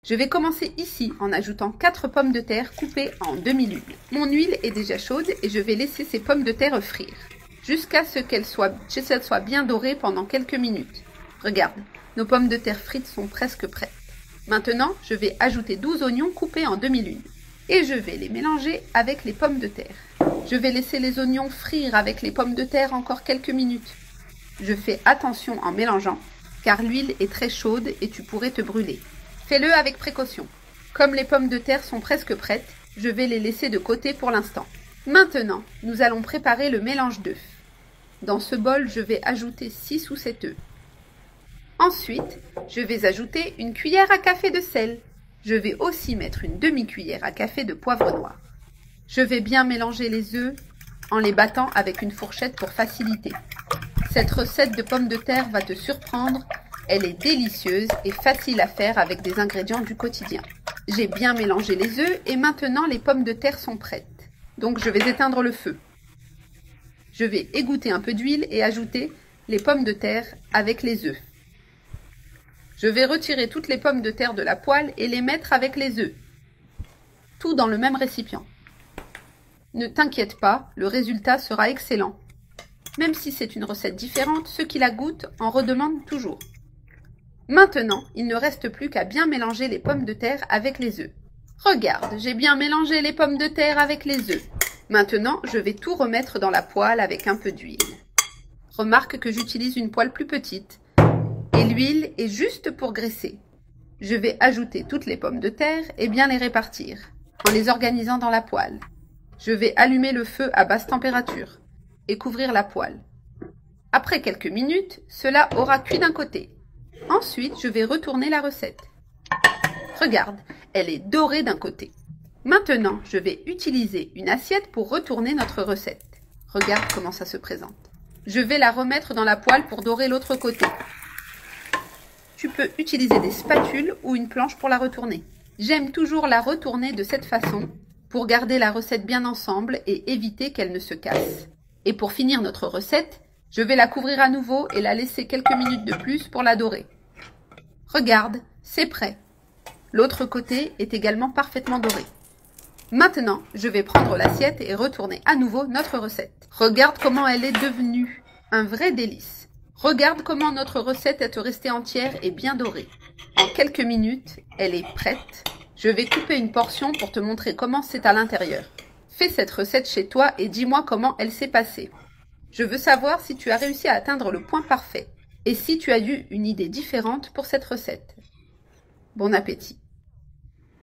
Je vais commencer ici en ajoutant 4 pommes de terre coupées en demi-lune. Mon huile est déjà chaude et je vais laisser ces pommes de terre frire jusqu'à ce qu'elles soient bien dorées pendant quelques minutes. Regarde, nos pommes de terre frites sont presque prêtes. Maintenant, je vais ajouter 12 oignons coupés en demi-lune et je vais les mélanger avec les pommes de terre. Je vais laisser les oignons frire avec les pommes de terre encore quelques minutes. Je fais attention en mélangeant car l'huile est très chaude et tu pourrais te brûler. Fais-le avec précaution. Comme les pommes de terre sont presque prêtes, je vais les laisser de côté pour l'instant. Maintenant, nous allons préparer le mélange d'œufs. Dans ce bol, je vais ajouter 6 ou 7 œufs. Ensuite, je vais ajouter une cuillère à café de sel. Je vais aussi mettre une demi-cuillère à café de poivre noir. Je vais bien mélanger les œufs en les battant avec une fourchette pour faciliter. Cette recette de pommes de terre va te surprendre. Elle est délicieuse et facile à faire avec des ingrédients du quotidien. J'ai bien mélangé les œufs et maintenant les pommes de terre sont prêtes. Donc je vais éteindre le feu. Je vais égoutter un peu d'huile et ajouter les pommes de terre avec les œufs. Je vais retirer toutes les pommes de terre de la poêle et les mettre avec les œufs. Tout dans le même récipient. Ne t'inquiète pas, le résultat sera excellent. Même si c'est une recette différente, ceux qui la goûtent en redemandent toujours. Maintenant, il ne reste plus qu'à bien mélanger les pommes de terre avec les œufs. Regarde, j'ai bien mélangé les pommes de terre avec les œufs. Maintenant, je vais tout remettre dans la poêle avec un peu d'huile. Remarque que j'utilise une poêle plus petite et l'huile est juste pour graisser. Je vais ajouter toutes les pommes de terre et bien les répartir en les organisant dans la poêle. Je vais allumer le feu à basse température et couvrir la poêle. Après quelques minutes, cela aura cuit d'un côté. Ensuite, je vais retourner la recette. Regarde, elle est dorée d'un côté. Maintenant, je vais utiliser une assiette pour retourner notre recette. Regarde comment ça se présente. Je vais la remettre dans la poêle pour dorer l'autre côté. Tu peux utiliser des spatules ou une planche pour la retourner. J'aime toujours la retourner de cette façon pour garder la recette bien ensemble et éviter qu'elle ne se casse. Et pour finir notre recette, je vais la couvrir à nouveau et la laisser quelques minutes de plus pour la dorer. Regarde, c'est prêt. L'autre côté est également parfaitement doré. Maintenant, je vais prendre l'assiette et retourner à nouveau notre recette. Regarde comment elle est devenue un vrai délice. Regarde comment notre recette est restée entière et bien dorée. En quelques minutes, elle est prête. Je vais couper une portion pour te montrer comment c'est à l'intérieur. Fais cette recette chez toi et dis-moi comment elle s'est passée. Je veux savoir si tu as réussi à atteindre le point parfait et si tu as eu une idée différente pour cette recette. Bon appétit!